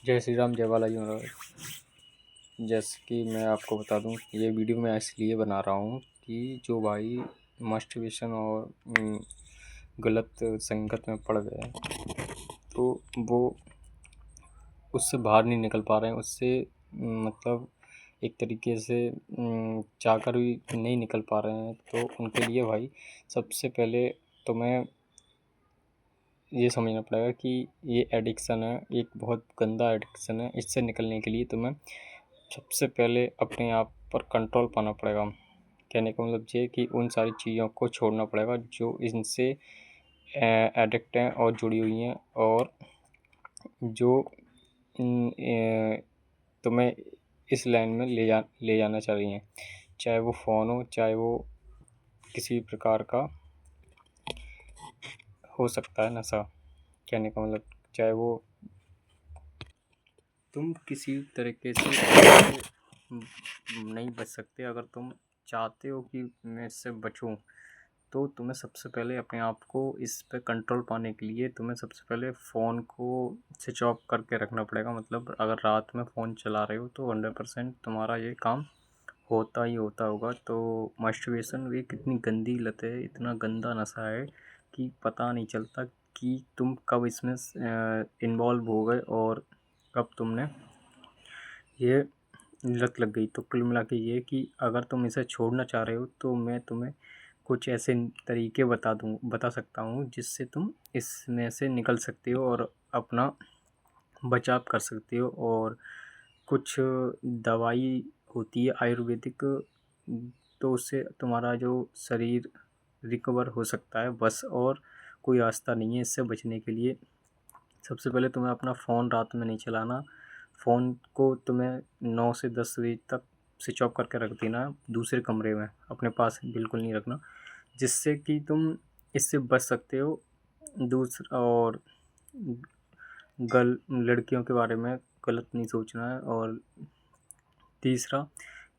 जय श्री राम, जय बालाजी महाराज। जैसे कि मैं आपको बता दूं, ये वीडियो मैं इसलिए बना रहा हूं कि जो भाई मास्टरबेशन और गलत संगत में पड़ गए तो वो उससे बाहर नहीं निकल पा रहे हैं। उससे मतलब एक तरीके से चाहकर भी नहीं निकल पा रहे हैं। तो उनके लिए भाई सबसे पहले तो मैं ये समझना पड़ेगा कि ये एडिक्शन है, एक बहुत गंदा एडिक्शन है। इससे निकलने के लिए तुम्हें सबसे पहले अपने आप पर कंट्रोल पाना पड़ेगा। कहने का मतलब ये कि उन सारी चीज़ों को छोड़ना पड़ेगा जो इनसे एडिक्ट हैं और जुड़ी हुई हैं, और जो तुम्हें इस लाइन में ले जाना चाह रही हैं। चाहे वो फ़ोन हो, चाहे वो किसी प्रकार का हो सकता है नशा। कहने का मतलब चाहे वो तुम किसी तरीके से नहीं बच सकते। अगर तुम चाहते हो कि मैं इससे बचूं, तो तुम्हें सबसे पहले अपने आप को इस पे कंट्रोल पाने के लिए तुम्हें सबसे पहले फ़ोन को स्विच ऑफ करके रखना पड़ेगा। मतलब अगर रात में फ़ोन चला रहे हो तो 100% तुम्हारा ये काम होता ही होता होगा। तो मास्टरबेशन भी कितनी गंदी लत है, इतना गंदा नशा है कि पता नहीं चलता कि तुम कब इसमें इन्वॉल्व हो गए और कब तुमने ये लत लग गई। तो कुल मिला के ये कि अगर तुम इसे छोड़ना चाह रहे हो तो मैं तुम्हें कुछ ऐसे तरीके बता सकता हूँ जिससे तुम इसमें से निकल सकते हो और अपना बचाव कर सकते हो। और कुछ दवाई होती है आयुर्वेदिक, तो उससे तुम्हारा जो शरीर रिकवर हो सकता है बस, और कोई रास्ता नहीं है इससे बचने के लिए। सबसे पहले तुम्हें अपना फ़ोन रात में नहीं चलाना। फ़ोन को तुम्हें 9 से 10 बजे तक स्विच ऑफ करके रख देना, दूसरे कमरे में, अपने पास बिल्कुल नहीं रखना, जिससे कि तुम इससे बच सकते हो। दूसरा, और लड़कियों के बारे में गलत नहीं सोचना है। और तीसरा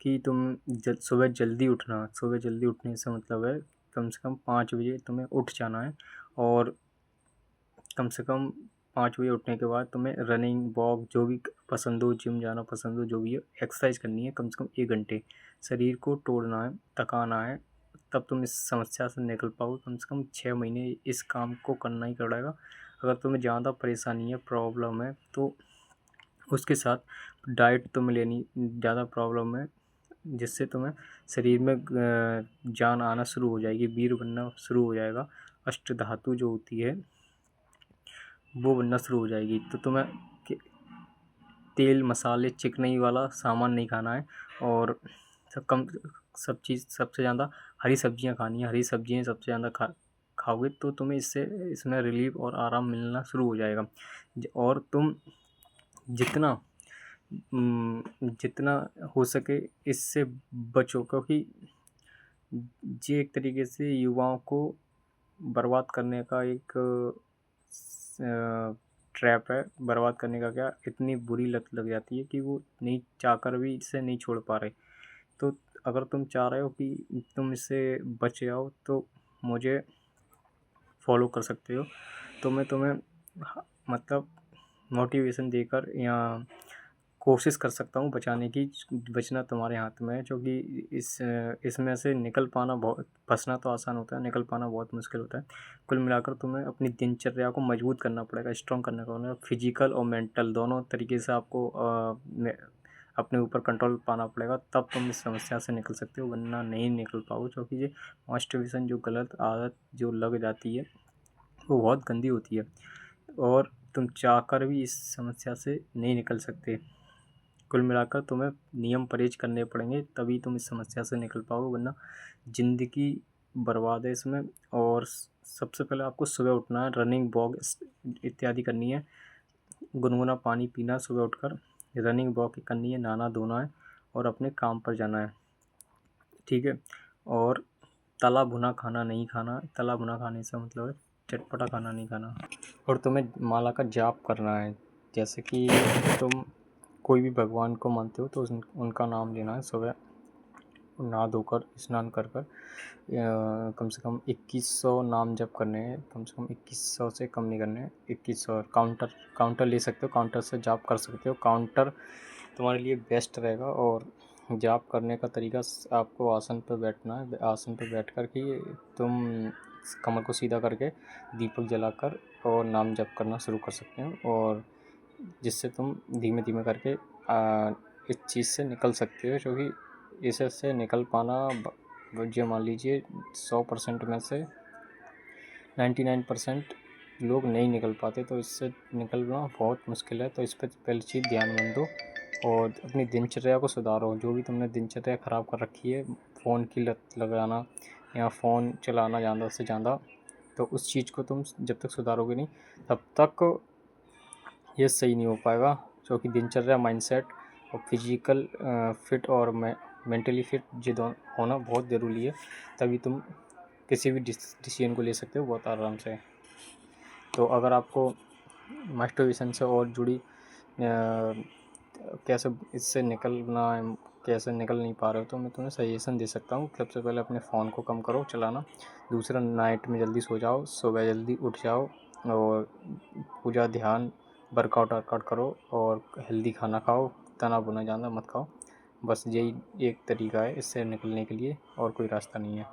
कि तुम सुबह जल्दी उठना। सुबह जल्दी उठने से मतलब है कम से कम 5 बजे तुम्हें उठ जाना है। और कम से कम 5 बजे उठने के बाद तुम्हें रनिंग वॉक जो भी पसंद हो, जिम जाना पसंद हो, जो भी है एक्सरसाइज करनी है। कम से कम 1 घंटे शरीर को तोड़ना है, थकाना है, तब तुम इस समस्या से निकल पाओ। कम से कम 6 महीने इस काम को करना ही पड़ेगा। अगर तुम्हें ज़्यादा परेशानी है, प्रॉब्लम है, तो उसके साथ डाइट तुम्हें लेनी, ज़्यादा प्रॉब्लम है जिससे तुम्हें शरीर में जान आना शुरू हो जाएगी, वीर बनना शुरू हो जाएगा, अष्ट धातु जो होती है वो बनना शुरू हो जाएगी। तो तुम्हें तेल मसाले चिकनाई वाला सामान नहीं खाना है। और सब चीज़ सबसे ज़्यादा हरी सब्जियां खानी है। हरी सब्जियां सबसे ज़्यादा खाओगे तो तुम्हें इसमें रिलीफ और आराम मिलना शुरू हो जाएगा। और तुम जितना जितना हो सके इससे बचो, क्योंकि ये एक तरीके से युवाओं को बर्बाद करने का एक ट्रैप है। बर्बाद करने का क्या, इतनी बुरी लत लग जाती है कि वो नहीं चाहकर भी इससे नहीं छोड़ पा रहे। तो अगर तुम चाह रहे हो कि तुम इससे बच जाओ तो मुझे फॉलो कर सकते हो। तो मैं तुम्हें मतलब मोटिवेशन देकर या कोशिश कर सकता हूँ बचाने की। बचना तुम्हारे हाथ में है, क्योंकि इसमें से निकल पाना बहुत, फंसना तो आसान होता है, निकल पाना बहुत मुश्किल होता है। कुल मिलाकर तुम्हें अपनी दिनचर्या को मजबूत करना पड़ेगा, स्ट्रॉन्ग करना पड़ेगा। फिजिकल और मेंटल दोनों तरीके से आपको अपने ऊपर कंट्रोल पाना पड़ेगा, तब तुम इस समस्या से निकल सकते हो, वरना नहीं निकल पाओ। क्योंकि ये मास्टरबेशन जो गलत आदत जो लग जाती है वो बहुत गंदी होती है, और तुम चाहकर भी इस समस्या से नहीं निकल सकते। कुल मिलाकर तुम्हें नियम परहेज करने पड़ेंगे, तभी तुम इस समस्या से निकल पाओगे, वरना ज़िंदगी बर्बाद है इसमें। और सबसे पहले आपको सुबह उठना है, रनिंग वॉक इत्यादि करनी है, गुनगुना पानी पीना, सुबह उठकर रनिंग वॉक करनी है, नहाना धोना है और अपने काम पर जाना है, ठीक है। और तला भुना खाना नहीं खाना। तला भुना खाने से मतलब है चटपटा खाना नहीं खाना। और तुम्हें माला का जाप करना है। जैसे कि तुम कोई भी भगवान को मानते हो तो उनका नाम लेना है सुबह, नहा धोकर स्नान कर कर कम से कम 2100 नाम जप करने हैं। कम से कम 2100 से कम नहीं करने हैं। 2100 काउंटर ले सकते हो, काउंटर से जाप कर सकते हो। काउंटर तुम्हारे लिए बेस्ट रहेगा। और जाप करने का तरीका आपको आसन पर बैठना है। आसन पर बैठ कर के तुम कमर को सीधा करके दीपक जलाकर और नाम जप करना शुरू कर सकते हो, और जिससे तुम धीमे धीमे करके इस चीज़ से निकल सकते हो। क्योंकि इससे निकल पाना जो मान लीजिए 100% में से 99% लोग नहीं निकल पाते, तो इससे निकलना बहुत मुश्किल है। तो इस पर पहली चीज़ ध्यान मत दो और अपनी दिनचर्या को सुधारो। जो भी तुमने दिनचर्या ख़राब कर रखी है, फ़ोन की लत लगाना या फ़ोन चलाना ज़्यादा से ज़्यादा, तो उस चीज़ को तुम जब तक सुधारोगे नहीं तब तक ये सही नहीं हो पाएगा। क्योंकि दिनचर्या, माइंडसेट और फिजिकल फिट और मेंटली फिट होना बहुत ज़रूरी है। तभी तुम किसी भी डिसीजन को ले सकते हो बहुत आराम से। तो अगर आपको मास्टरबेशन से और जुड़ी कैसे इससे निकलना है, कैसे निकल नहीं पा रहे हो, तो मैं तुम्हें सजेशन दे सकता हूँ। सबसे पहले अपने फ़ोन को कम करो चलाना। दूसरा, नाइट में जल्दी सो जाओ, सुबह जल्दी उठ जाओ और पूजा, ध्यान, वर्कआउट करो और हेल्दी खाना खाओ। तना बुना ज़्यादा मत खाओ। बस यही एक तरीका है इससे निकलने के लिए, और कोई रास्ता नहीं है।